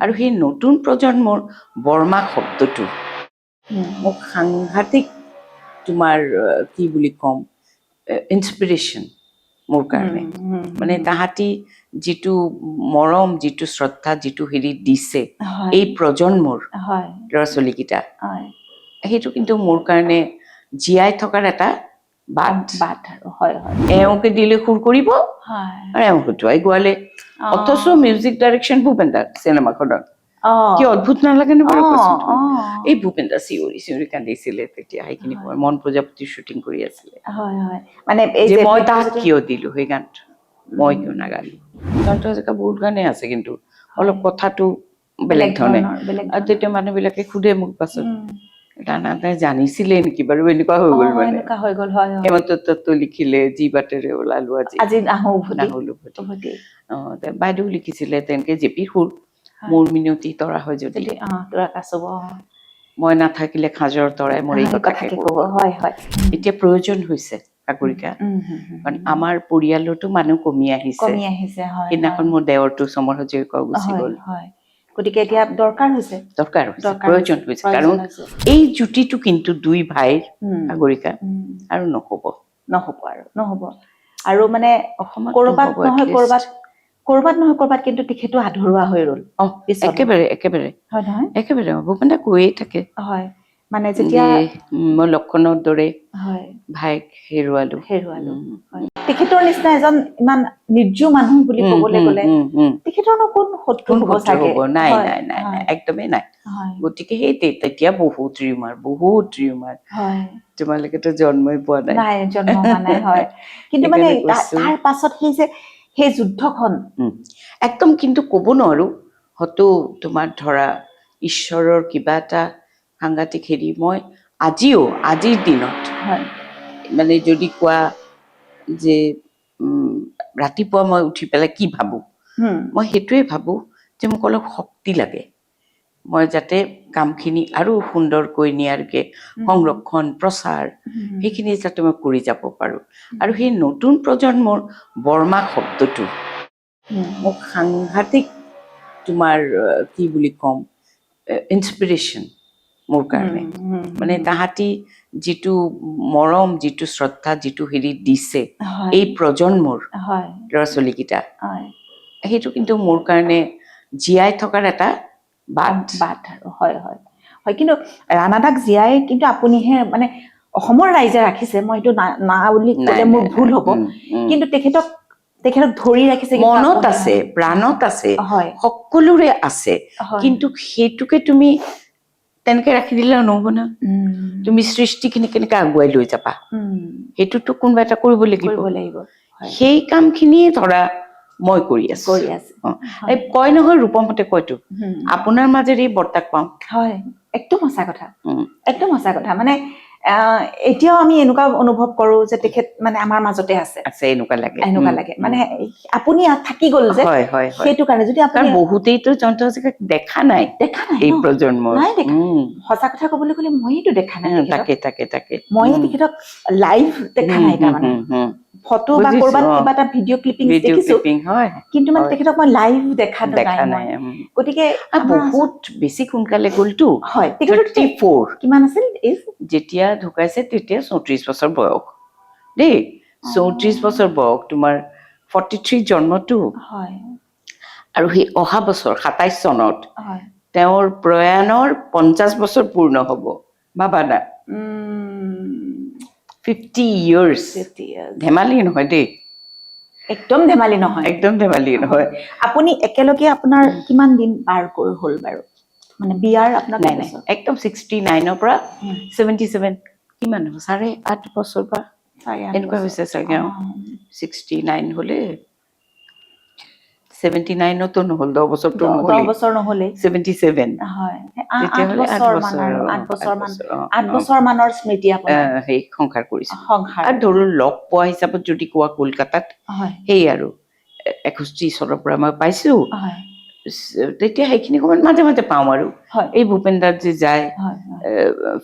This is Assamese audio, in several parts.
আৰু সেই নতুন প্ৰজন্মৰ বৰ্মা শব্দটো মোক সাংঘাতিক তোমাৰ কি বুলি ক'ম ইনস্পিৰেশ্যন মোৰ কাৰণে মানে তাহাঁতি যিটো মৰম যিটো শ্ৰদ্ধা যিটো হেৰি দিছে এই প্ৰজন্মৰ ল'ৰা ছোৱালীকেইটা সেইটো কিন্তু মোৰ কাৰণে জীয়াই থকাৰ এটা বাট এওঁকে দিলে সুৰ কৰিব আৰু এওঁক উঠুৱাই গোৱালে অথচ মিউজিক ডাইৰেকশ্যন ভূপেন দাৰ চিনেমাখনত কি অদ্ভুত নালাগে নে বাৰু এই ভূপেন দা চিঞৰি চিঞৰি কান্দিছিলে তেতিয়া সেইখিনি সময় মন প্ৰজাপতিৰ শ্বুটিং কৰি আছিলে মানে মই তাক কিয় দিলো সেই গানটো মই কিয় নাগালো জয়ন্ত হাজৰিকা বহুত গানেই আছে কিন্তু অলপ কথাটো বেলেগ ধৰণে আৰু তেতিয়া মানুহবিলাকে সোধে মোক পাছত দানাদাই জানিছিলে নেকি বাৰু এনেকুৱা হৈ গ'ল মানে হেমন্ত দত্ত লিখিলে যি বাটেৰে ওলালো আজি নাহলো বাইদেউ লিখিছিলে তেনেকে জেপি সুৰ মোৰ মিনতি তৰা হয় যদি মই নাথাকিলে খাজৰ তৰাই মোৰ এই কথাকে ক'ব এতিয়া প্ৰয়োজন হৈছে সাগৰিকা কাৰণ আমাৰ পৰিয়ালতো মানুহ কমি আহিছে সেইদিনাখন মোৰ দেৱৰটো চমৰ হাজৰিকা গুচি গ'ল গতিকে এতিয়া দৰকাৰ হৈছে প্ৰয়োজন হৈছে কাৰণ এই জুতিটো কিন্তু দুই ভাইৰ সাগৰিকা আৰু নহ'ব আৰু মানে কৰবাত নহয় কৰবাত কিন্তু তেখেতো আধৰুৱা হৈ ৰ'ল একেবাৰে ভূপেন দা কৈয়ে থাকে মানে যেতিয়া মই লক্ষণৰ দৰে ভাইক হেৰুৱালো তেখেতৰ নিচিনা এজন ইমান নিৰ্জীৱ মানুহ বুলি ক'বলৈ গ'লে তেখেতৰনো কোন শত্ৰু হ'ব চাগে নাই একদমেই নাই গতিকে সেই তেতিয়া বহুত ৰিউমাৰ তোমালোকেতো জন্মই পোৱা নাই কিন্তু মানে তাৰ পাছত সেই যুদ্ধখন একদম কিন্তু ক'ব নোৱাৰো হয়তো তোমাৰ ধৰা ঈশ্বৰৰ কিবা এটা সাংঘাতিক হেৰি মই আজিৰ দিনত মানে যদি কোৱা যে ৰাতিপুৱা মই উঠি পেলাই কি ভাবোঁ মই সেইটোৱে ভাবোঁ যে মোক অলপ শক্তি লাগে মই যাতে কামখিনি আৰু সুন্দৰকৈ নিয়াৰকে সংৰক্ষণ প্ৰচাৰ সেইখিনি যাতে মই কৰি যাব পাৰোঁ আৰু সেই নতুন প্ৰজন্মৰ বৰ্মা শব্দটো মোক সাংঘাতিক তোমাৰ কি বুলি ক'ম ইনস্পিৰেশ্যন মোৰ কাৰণে মানে তাহাঁতি যিটো মৰম যিটো শ্ৰদ্ধা যিটো হেৰি দিছে এই প্ৰজন্মৰ ল'ৰা ছোৱালীকেইটা সেইটো কিন্তু মোৰ কাৰণে জীয়াই থকাৰ এটা বাট কিন্তু ৰাণাদাক জীয়াই কিন্তু আপুনিহে মানে অসমৰ ৰাইজে ৰাখিছে মই এইটো না বুলি ক'লে মোৰ ভুল হ'ব কিন্তু তেখেতক ধৰি ৰাখিছে মনত আছে প্ৰাণত আছে সকলোৰে আছে কিন্তু সেইটোকে তুমি তেনেকে ৰাখি দিলে নহ'ব না তুমি সৃষ্টিখিনি কেনেকে আগুৱাই লৈ যাবা সেইটোতো কোনোবা এটা কৰিব লাগিব সেই কামখিনিয়ে ধৰা মই কৰি আছো এই কয় নহয় ৰূপমহতে কয়তো আপোনাৰ মাজেৰে বৰ্তাক পাওঁ একদম সঁচা কথা মানে এতিয়াও আমি এনেকুৱা অনুভৱ কৰো যে তেখেত মানে আমাৰ মাজতে আছে এনেকুৱা লাগে মানে আপুনি থাকি গ'ল যে সেইটো কাৰণে যদি আপুনি বহুতেইতো জয়ন্ত হাজৰিকাক দেখা নাই এই প্ৰজন্মৰ সঁচা কথা ক'বলৈ গ'লে মইতো দেখা নাই তাকে মই তেখেতক লাইভ দেখা নাই তাৰমানে ফটো বা ক'ৰবাত কিবা এটা ভিডিঅ' ক্লিপিং দেখিছো কিন্তু মানে তেখেতক মই লাইভ দেখা নাই গতিকে বহুত বেছি সোনকালে গ'লতো 34 কিমান আছিল যেতিয়া ঢুকাইছে তেতিয়া 34 বছৰ বয়স দেই 34 বছৰ বয়স তোমাৰ 43 জন্মটো আৰু সেই অহা বছৰ 27 চনত তেওঁৰ প্ৰয়াণৰ 50 বছৰ পূৰ্ণ হ'ব ভাবা না 50 years ধেমালি নহয় দেই একদম ধেমালি নহয় আপুনি একেলগে আপোনাৰ কিমান দিন পাৰ হ'ল বাৰু মানে বিয়াৰ আপোনাৰ একদম 69ৰ পৰা 77 কিমান হ'ব 8.5 বছৰ বা এনেকুৱা হৈছে চাগে 69 হ'লে 79তো নহ'ল 10 বছৰটো নহ'লে 77 তেতিয়াহ'লে 8 বছৰ মানৰ স্মৃতি আপোনাৰ সেই সংসাৰ কৰিছো আৰু ধৰো লগ পোৱা হিচাপত যদি কোৱা কলকাতাত সেই আৰু 61 চনৰ পৰা মই পাইছো তেতিয়া সেইখিনি সময়ত মাজে মাজে পাওঁ আৰু এই ভূপেন দাৰ যে যায়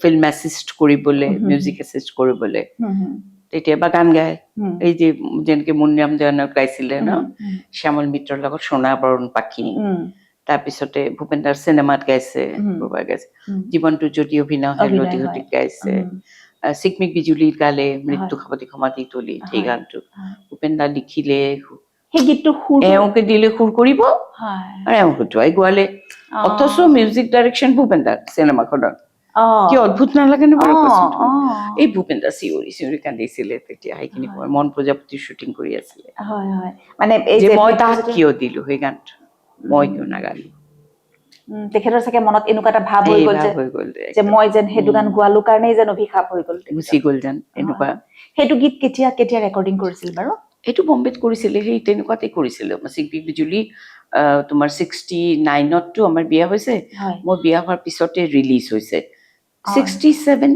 ফিল্ম এছিষ্ট কৰিবলৈ মিউজিক এছিষ্ট কৰিবলৈ তেতিয়াবা গান গায় এই যে যেনেকে মুন্নাম দেৱানক গাইছিলে ন শ্যামল মিত্ৰৰ লগত সোণাবৰণ পাখি তাৰপিছতে ভূপেন্দাৰ চিনেমাত গাইছে, গাইছে জীৱনটো যদি অভিনয় হয় লতি ঘটিত গাইছে, চিকমিক বিজুলী গালে মৃত্যু সাৱটি সমাধি তলি, সেই গানটো ভূপেন্দা লিখিলে, সেই গীতটো এওঁকে দিলে সুৰ কৰিব আৰু এওঁ শুটুৱাই গোৱালে, অথচ মিউজিক ডাইৰেকশ্যন ভূপেন্দাৰ চিনেমাখনৰ। কি অদ্ভুত নালাগে নে বাৰু কোৱাচোন তুমি? এই ভূপেন্দা চিঞৰি চিঞৰি কান্দিছিলে তেতিয়া, সেইখিনি সময় মন প্ৰজাপতিৰ শ্বুটিং কৰি আছিলে, মানে মই তাক কিয় দিলো সেই গানটো, মই কিয় নাগালো। তেখেতৰ চাগে মনত এনেকুৱা এটা ভাৱ হৈ গ'ল যে মই যেন সেইটো গান গোৱালো কাৰণেই যেন অভিশাপ হৈ গ'ল, গুচি গ'ল যেন এনেকুৱা। সেইটো গীত কেতিয়া কেতিয়া ৰেকৰ্ডিং কৰিছিল বাৰু? এইটো বম্বেত কৰিছিলে, সেই তেনেকুৱাতে কৰিছিলে। চিকমিক বিজুলী তোমাৰ 69ত আমাৰ বিয়া হৈছে, মই বিয়া হোৱাৰ পিছতে ৰিলিজ হৈছে, 67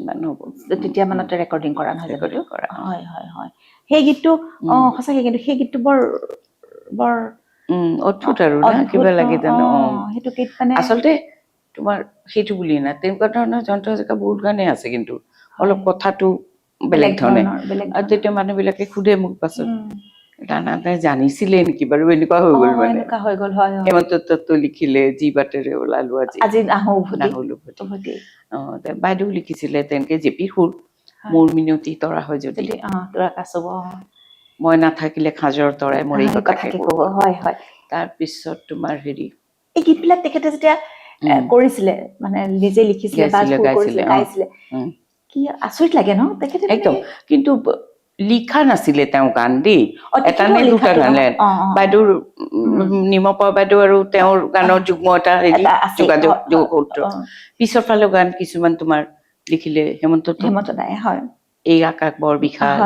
মান হ'ব, তেতিয়া মানতে ৰেকৰ্ডিং কৰা নহয় জানো? হয় হয় হয়। সেই গীতটো সঁচাকে, কিন্তু সেই গীতটো বৰ বৰ অদ্ভুত আৰু না, কিবা লাগে জানো। সেইটো গীত মানে আচলতে তোমাৰ সেইটো বুলি না, তেনেকুৱা ধৰণৰ যন্ত্ৰ জেগা বহুত গানেই আছে, কিন্তু অলপ কথাটো বেলেগ ধৰণে। আৰু তেতিয়া মানুহ বিলাকে সোধে মোক পাছত, ৰাণাদাই জানিছিলে নেকি বাৰু, এনেকুৱা হৈ গ'ল মানে। হেমন্ত দত্ত লিখিলে যি বাটেৰে ওলালো আজি নাহো উভতি, বাইদেউ লিখিছিলে তেনেকে জেপি সুৰ, মোৰ মিনতি তৰা হয় যদি তৰা কাছব, মই নাথাকিলে খাজৰ তৰাই মোৰ এই কথাকে ক'ব। হয় হয়। তাৰপিছত তোমাৰ হেৰি, এই গীতবিলাক তেখেতে যেতিয়া কৰিছিলে, মানে নিজে লিখিছিলে বা সুৰ কৰিছিলে, গাইছিলে, কি আচৰিত লাগে ন তেখেতে। একদম, কিন্তু লিখা নাছিলে তেওঁ গান দেই, এটা নে দুটা গান। বাইদেউৰ নিমপা বাইদেউ আৰু তেওঁৰ গানৰ যুগ্ম এটা হেৰি যোগাযোগ, পিছৰ ফালৰ গান কিছুমান তোমাৰ লিখিলে হেমন্ত দাই। এই আকাশ বৰ বিশাল,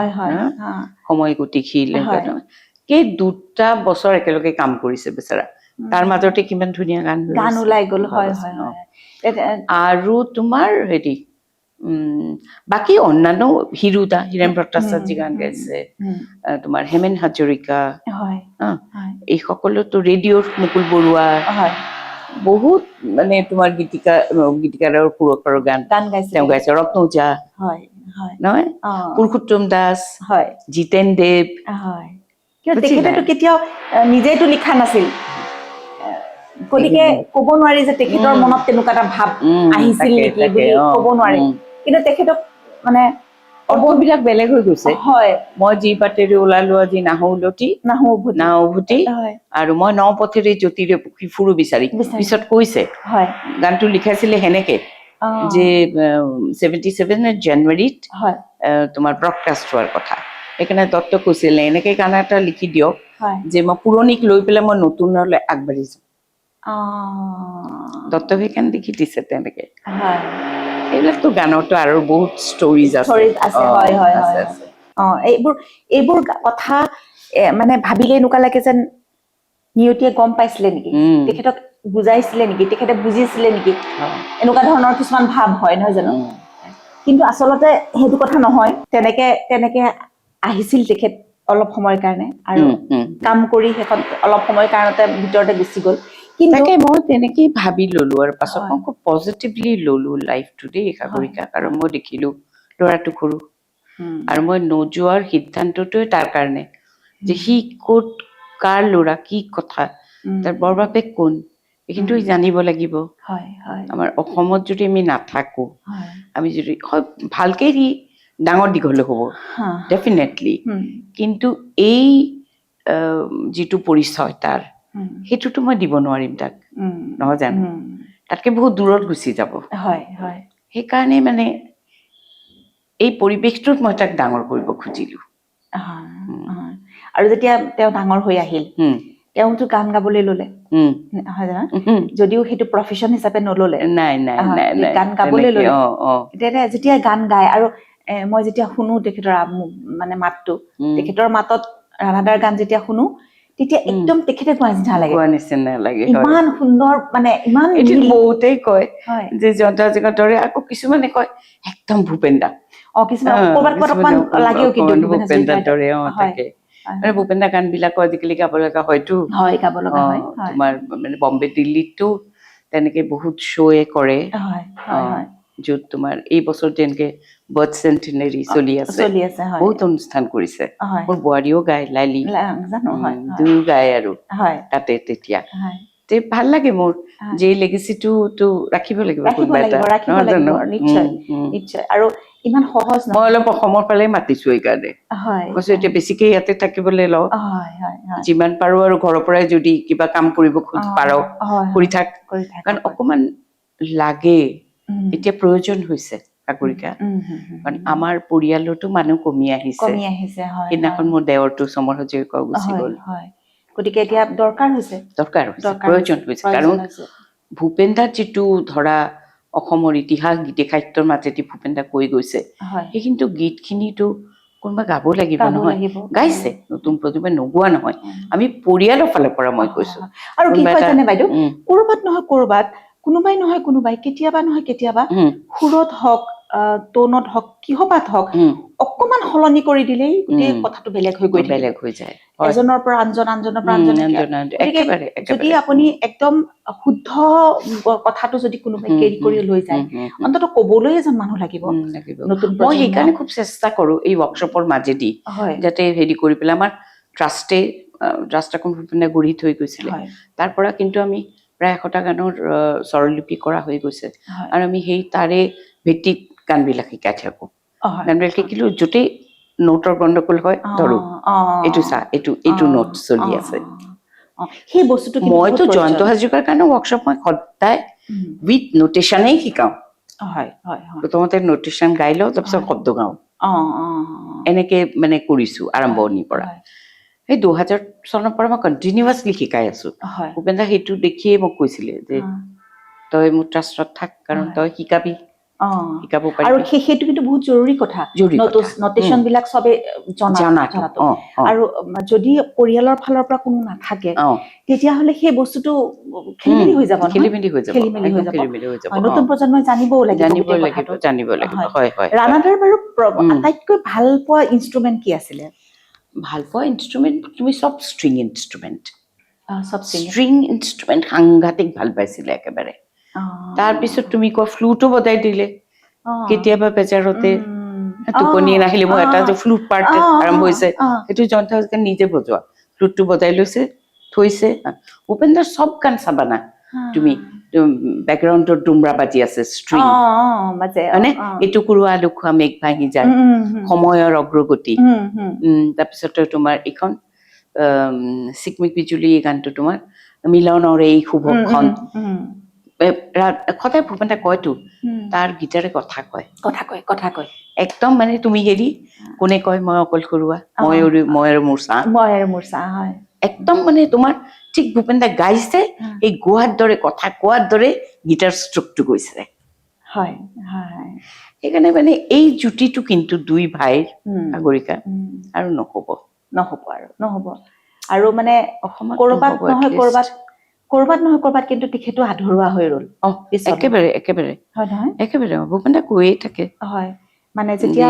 সময় গতিশীল, সেই 2টা বছৰ একেলগে কাম কৰিছে বেচেৰা, তাৰ মাজতে কিমান ধুনীয়া গান ওলাই গ'ল। আৰু তোমাৰ হেৰি বাকী অন্যান্য হীৰেন ভট্টাচাৰ্যী গান গাইছে, তোমাৰ হেমেন হাজৰিকা, এই সকলোতো ৰেডিঅ'ৰ মুকুল বৰুৱা, বহুত মানে তোমাৰ গীতিকাৰৰ সুৰকাৰৰ গান তেওঁ গাইছে, ৰত্ন ওজা নহয়, পুৰুষোত্তম দাস, জিতেন দেৱ। তেখেতেতো কেতিয়াও নিজেইতো লিখা নাছিল, গতিকে ক'ব নোৱাৰি যে তেখেতৰ মনত তেনেকুৱা এটা ভাৱ আহিছিল নেকি বুলি ক'ব নোৱাৰি, কিন্তু তেখেতক মানে অৰ্থবিলাক বেলেগ হৈ গৈছে। মই যি বাটেৰে ওলালো আজি নাহো উভতি, আৰু মই ন পথেৰে জ্যোতিৰে ফুৰো বিচাৰি। পিছত কৈছে গানটো লিখাইছিলে সেনেকে যে 77 জানুৱাৰীত তোমাৰ ব্ৰডকাষ্ট হোৱাৰ কথা, সেইকাৰণে দত্ত কৈছিলে এনেকে গান এটা লিখি দিয়ক যে মই পুৰণিক লৈ পেলাই মই নতুনলৈ আগবাঢ়ি যাম। দত্ত সেইকাৰণে লিখি দিছে তেনেকে। এইবিলাকতো গানৰতো আৰু বহুত ষ্টৰিজ আছে। এইবোৰ কথা মানে ভাবিলে এনেকুৱা লাগে যেন নিয়তিয়ে গম পাইছিলে নেকি, তেখেতক বুজাইছিলে নেকি, তেখেতে বুজিছিলে নেকি, এনেকুৱা ধৰণৰ কিছুমান ভাৱ হয় নহয় জানো। কিন্তু আচলতে সেইটো কথা নহয়, তেনেকে আহিছিল তেখেত অলপ সময়ৰ কাৰণে, আৰু কাম কৰি শেষত অলপ সময়ৰ কাৰণতে ভিতৰতে গুচি গ'ল। তাকে মই তেনেকেই ভাবি ললো, আৰু পাছত মই খুব পজিটিভলি ললো লাইফটো দেই সাগৰিকা, কাৰণ মই দেখিলো ল'ৰাটো সৰু, আৰু মই নোযোৱাৰ সিদ্ধান্তটোৱে তাৰ কাৰণে যে সি ক'ত, কাৰ ল'ৰা, কি কথা, তাৰ বৰ বাপেক কোন, এইখিনিতো জানিব লাগিব। আমাৰ অসমত যদি আমি নাথাকো, আমি যদি ভালকে সি ডাঙৰ দীঘল হ'ব ডেফিনেটলি, কিন্তু এই যিটো পৰিচয় তাৰ, সেইটোতো মই দিব নোৱাৰিম তাক, নহয় জানো, তাতকে বহুত দূৰত গুচি যাব। সেইকাৰণে মানে এই পৰিৱেশটোত মই তাক ডাঙৰ কৰিব খুজিলো। আৰু যেতিয়া তেওঁ ডাঙৰ হৈ আহিল, তেওঁতো গান গাবলৈ ললে, হয় জানো, যদিও সেইটো প্ৰফেশ্যন হিচাপে নললে, গান গাবলৈ ললে। যেতিয়া গান গায়, আৰু মই যেতিয়া শুনো তেখেতৰ মানে মাতটো, তেখেতৰ মাতত ৰাধাদাৰ গান যেতিয়া শুনো, তেতিয়া একদম তেখেতে কোৱা নিচিনা লাগে, ইমান সুন্দৰ, মানে ইমান বহুতেই কয় যে জয়ন্ত দৰে, আকৌ কিছুমানে কয় একদম ভূপেন্দা, ভূপেন্দাৰ দৰে। মানে ভূপেন্দা গান বিলাকো আজিকালি গাব লগা হয়তো, তোমাৰ মানে বম্বে দিল্লীতো তেনেকে বহুত শ্ব'য়ে কৰে, য'ত তোমাৰ এই বছৰ যেনেকে বাৰ্থ চেণ্টিনাৰী চলি আছে বহুত অনুষ্ঠান কৰিছে মোৰ বোৱাৰীও গায় লাইলি দুয়ো গায় আৰু তাতে তেতিয়া ভাল লাগে মোৰ যে লেগেচিটো ৰাখিব লাগিব কোনোবা এটা নিশ্চয় আৰু ইমান সহজ মই অলপ অসমৰ ফালে মাতিছো এইকাৰণে কৈছো এতিয়া বেছিকে ইয়াতে থাকিবলৈ লওঁ যিমান পাৰো আৰু ঘৰৰ পৰাই যদি কিবা কাম কৰিব পাৰ কৰি থাক কাৰণ অকমান লাগে এতিয়া প্ৰয়োজন হৈছে সাগৰিকা কাৰণ আমাৰ পৰিয়ালতো মানুহ কমি আহিছে সেইদিনাখন মোৰ দেৱৰটো চমৰ হাজৰিকা গুচি গ'ল গতিকে এতিয়া দৰকাৰ হৈছে প্ৰয়োজন হৈছে কাৰণ ভূপেন দাৰ যিটো ধৰা অসমৰ ইতিহাস গীতি সাহিত্যৰ মাজেদি ভূপেন দা কৈ গৈছে সেইখিনিতো গীতখিনিতো কোনোবা গাব লাগিব নহয় গাইছে নতুন প্ৰজন্মই নোগোৱা নহয় আমি পৰিয়ালৰ ফালৰ পৰা মই কৈছো আৰু কি কয় জানে বাইদেউ কৰবাত নহয় কৰবাত কোনোবাই কেতিয়াবা নহয় কেতিয়াবা সুৰত হওক টোনত হওক কিহবাত হওক অকমান সলনি কৰি দিলেই গোটেই কথাটো বেলেগ হৈ যায় এজনৰ পৰা আনজনৰ পৰা যদি আপুনি একদম শুদ্ধ কথাটো যদি কোনোবাই কেৰি কৰি লৈ যায় অন্তত কবলৈ এজন মানুহ লাগিব মই সেইকাৰণে খুব চেষ্টা কৰো এই ৱৰ্কশ্বপৰ মাজেদি যাতে হেৰি কৰি পেলাই আমাৰ ট্ৰাষ্টে ৰাষ্ট্ৰখন গঢ়ি থৈ গৈছিলে তাৰ পৰা কিন্তু আমি প্ৰায় 100টা গানৰ স্বৰলিপি কৰা হৈ গৈছে আৰু আমি সেই তাৰে ভিত্তিত গানবিলাক শিকাই থাকো গানবিলাক শিকিলো য'তেই নোটৰ গণ্ডগোল হয় ধৰো এইটো চা এইটো নোট চলি আছে সেই বস্তুটো মইতো জয়ন্ত হাজৰিকাৰ কাৰণে ৱৰ্কশ্বপ মই সদায় উইথ নোটেশ্যনেই শিকাওঁ প্ৰথমতে নোটেশ্যন গাই লওঁ তাৰপিছত শব্দ গাওঁ এনেকে মানে কৰিছো আৰম্ভণিৰ পৰা সেই 2000 চনৰ পৰা মই কণ্টিনিউৱাছলি শিকাই আছো ভূপেন দা সেইটো দেখিয়ে মোক কৈছিলে যে তই মোৰ ট্ৰাষ্টত থাক কাৰণ তই শিকাবি শিকাব পাৰিবি আৰু সেইটো কিন্তু বহুত জৰুৰী কথা নোটেশ্যন বিলাক চবে জনাটো আৰু যদি পৰিয়ালৰ ফালৰ পৰা কোনো নাথাকে তেতিয়াহ'লে সেই বস্তুটো খেলিমেলি হৈ যাব নতুন প্ৰজন্মই জানিবও লাগিব ৰাণাদাৰ বাৰু আটাইতকৈ ভাল পোৱা ইনষ্ট্ৰুমেণ্ট কি আছিলে ভাল পোৱা ইনষ্ট্ৰুমেণ্ট তুমি চব ষ্ট্ৰিং ইনষ্ট্ৰুমেণ্ট সাংঘাতিক ভাল পাইছিলে একেবাৰে তাৰপিছত তুমি কোৱা ফ্লুটো বজাই দিলে কেতিয়াবা বেজাৰতে টোপনি নাহিলে মই এটা যে ফ্লুট পাৰ্ট আৰম্ভ হৈছে সেইটো জয়ন্ত হাজৰিকাই নিজে বজোৱা ফ্লুটটো বজাই লৈছে থৈছে ভূপেন দাৰ চব গান চাবা না তুমি বেকগ্ৰাউণ্ডত ডুমৰা বাজি আছে ষ্ট্ৰিং মানে এইটো কৰোৱা আলু খোৱা মেঘ ভাঙি যায় সময়ৰ অগ্ৰগতি তাৰপিছতে তোমাৰ এইখন চিকমিক বিজুলী এই গানটো তোমাৰ মিলনৰ এই শুভক্ষণ সদায় ভূপেন দাই কয়তো তাৰ গীতাৰে কথা কয় একদম মানে তুমি হেৰি কোনে কয় মই অকল কৰোৱা মই আৰু মোৰ চাহ একদম মানে তোমাৰ ঠিক ভূপেন দাই গাইছে এই গোৱাৰ দৰে কথা কোৱাৰ দৰে গীটাৰ ষ্ট্ৰোকটো গৈছে সেইকাৰণে মানে এই জুতিটো কিন্তু দুই ভাইৰ সাগৰিকা আৰু নহব আৰু মানে কৰবাত নহয় কৰবাত কিন্তু তেখেতো আধৰুৱা হৈ ৰল একেবাৰে ভূপেন দা কৈয়ে থাকে মানে যেতিয়া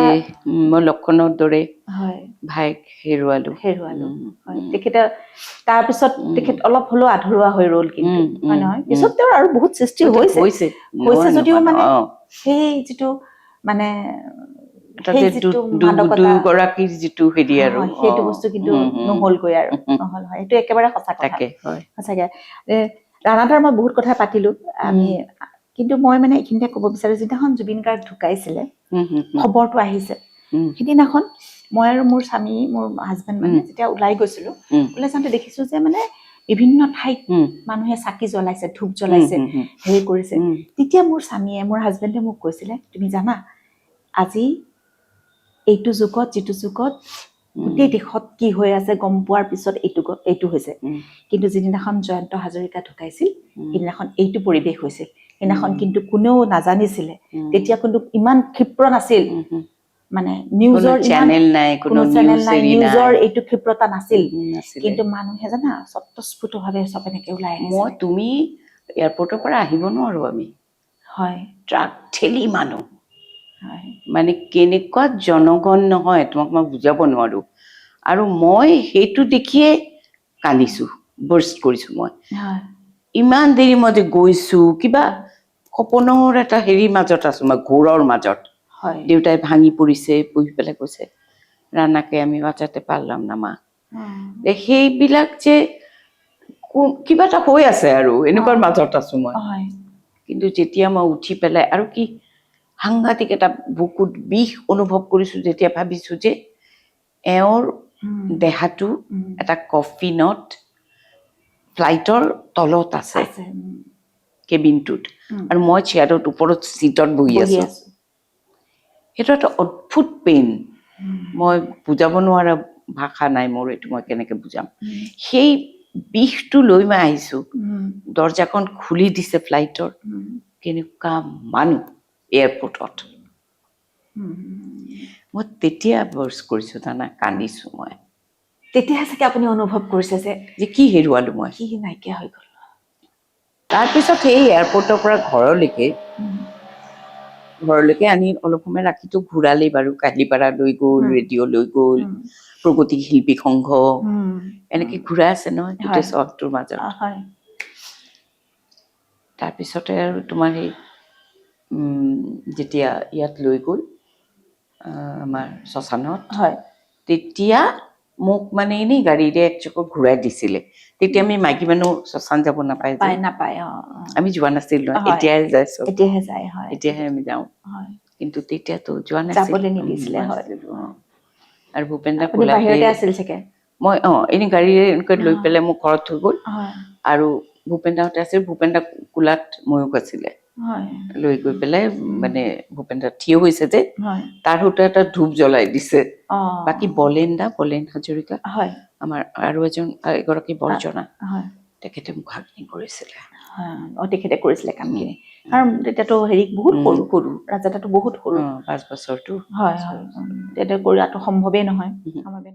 মই লক্ষণৰ দৰে ভাইক হেৰুৱালো তেখেতে তাৰপিছত তেখেত অলপ হলেও আধৰুৱা হৈ ৰল কিন্তু হয় নহয় পিছত তেওঁৰ আৰু বহুত সৃষ্টি হৈছে যদিও মানে সেই যিটো মানে দুগৰাকীৰ যিটো হেৰি আৰু সেইটো বস্তু কিন্তু নহলগৈ আৰু নহল হয় এইটো একেবাৰে সঁচাকে ৰাণাদাৰ মই বহুত কথা পাতিলো আমি কিন্তু মই মানে এইখিনিতে ক'ব বিচাৰো যিদিনাখন জুবিন গাৰ্গ ঢুকাইছিলে খবৰটো আহিছে সেইদিনাখন মই আৰু মোৰ স্বামী মোৰ হাজবেণ্ড মানে যেতিয়া ওলাই গৈছিলো ওলাই যাওঁতে দেখিছো যে মানে বিভিন্ন ঠাইত মানুহে চাকি জ্বলাইছে ধূপ জ্বলাইছে হেৰি কৰিছে তেতিয়া মোৰ স্বামীয়ে মোৰ হাজবেণ্ডে মোক কৈছিলে তুমি জানা আজি এইটো যুগত যিটো যুগত গোটেই দেশত কি হৈ আছে গম পোৱাৰ পিছত এইটো হৈছে কিন্তু যিদিনাখন জয়ন্ত হাজৰিকা ঢুকাইছিল সেইদিনাখন এইটো পৰিৱেশ হৈছিল সেইদিনাখন কিন্তু কোনেও নাজানিছিলে তেতিয়া কিন্তু ইমান ক্ষিপ্ৰ নাছিল মানে নিউজৰ চেনেল নাই কোনো নিউজৰ এইটো ক্ষিপ্ৰতা নাছিল কিন্তু মানুহে জানা স্বতঃস্ফূৰ্তভাৱে চব এনেকে ওলাই আহিছে মই তুমি এয়াৰপৰ্টৰ পৰা আহিব নোৱাৰো আমি ট্ৰাক ঠেলি মানুহ মানে কেনেকুৱা জনগণ নহয় তোমাক মই বুজাব নোৱাৰো আৰু মই সেইটো দেখিয়ে কান্দিছো বাৰ্ষ্ট কৰিছো মই ইমান দেৰি মই যে গৈছো কিবা সপোনৰ এটা হেৰিৰ মাজত আছো মই, ঘোৰৰ মাজত। হয় দেউতাই ভাঙি পৰিছে, পঢ়ি পেলাই কৈছে ৰাণাকে আমি বাঁচাতে পাৰলাম না মা। সেইবিলাক যে কিবা এটা হৈ আছে আৰু এনেকুৱাৰ মাজত আছো মই। কিন্তু যেতিয়া মই উঠি পেলাই আৰু কি সাংঘাতিক এটা বুকুত বিষ অনুভৱ কৰিছো, যেতিয়া ভাবিছো যে এওঁৰ দেহাটো এটা কফিনত ফ্লাইটৰ তলত আছে কেবিনটোত, আৰু মই চেয়াৰত ওপৰত চিটত বহি আছো। সেইটো এটা অদ্ভুত পেইন, মই বুজাব নোৱাৰা ভাষা নাই মোৰ, এইটো মই কেনেকে বুজাম। সেই বিষটো লৈ মই আহিছো, দৰ্জাখন খুলি দিছে ফ্লাইটৰ, কেনেকুৱা মানুহ এয়াৰপৰ্টত। মই তেতিয়া বৰ্ছ কৰিছো জানা, কান্দিছো মই। তেতিয়া চাগে আপুনি অনুভৱ কৰিছে যে কি হেৰুৱালো মই, কি নাইকিয়া হৈ গ'ল। তাৰপিছত সেই এয়াৰপৰ্টৰ পৰা ঘৰলৈকে আনি অলপ সময় ৰাখিতো ঘূৰালেই বাৰু, কাহিলীপাৰা লৈ গ'ল, ৰেডিঅ' লৈ গ'ল, প্ৰগতি শিল্পী সংঘ, এনেকে ঘূৰাই আছে নহয় গোটেই চহৰটোৰ মাজত। তাৰপিছতে আৰু তোমাৰ সেই যেতিয়া ইয়াত লৈ গ'ল আমাৰ শ্মশানত, তেতিয়া মোক মানে এনেই গাড়ীৰে এক চক্কৰ ঘূৰাই দিছিলে। তেতিয়া আমি মাইকী মানুহ শ্মশান যাব নাপায়, আমি যোৱা নাছিলো, এতিয়াহে যাইছো, এতিয়াহে আমি যাওঁ, কিন্তু তেতিয়াতো যোৱা নাছিলো। আৰু ভূপেন দা কোলাতে আছিল চাগে, মই এনেই গাড়ীৰে এনেকৈ লৈ পেলাই মোক ঘৰত থৈ গ'ল, আৰু ভূপেন দাহঁতে আছিল, ভূপেন দা কোলাত ময়ূক আছিলে, লৈ গৈ পেলাই মানে ভূপেন দা থিয় হৈছে যে তাৰ সৈতে এটা ধূপ জ্বলাই দিছে। বাকী বলেন হাজৰিকা, আমাৰ আৰু এগৰাকী বৰ্জনা, তেখেতে মুখাগ্নি কৰিছিলে। তেখেতে কৰিছিলে কামখিনি, কাৰণ তেতিয়াতো হেৰি বহুত সৰু, ৰাজাটো বহুত সৰু, 5 বছৰটো, তেতিয়া কৰাটো সম্ভৱেই নহয়।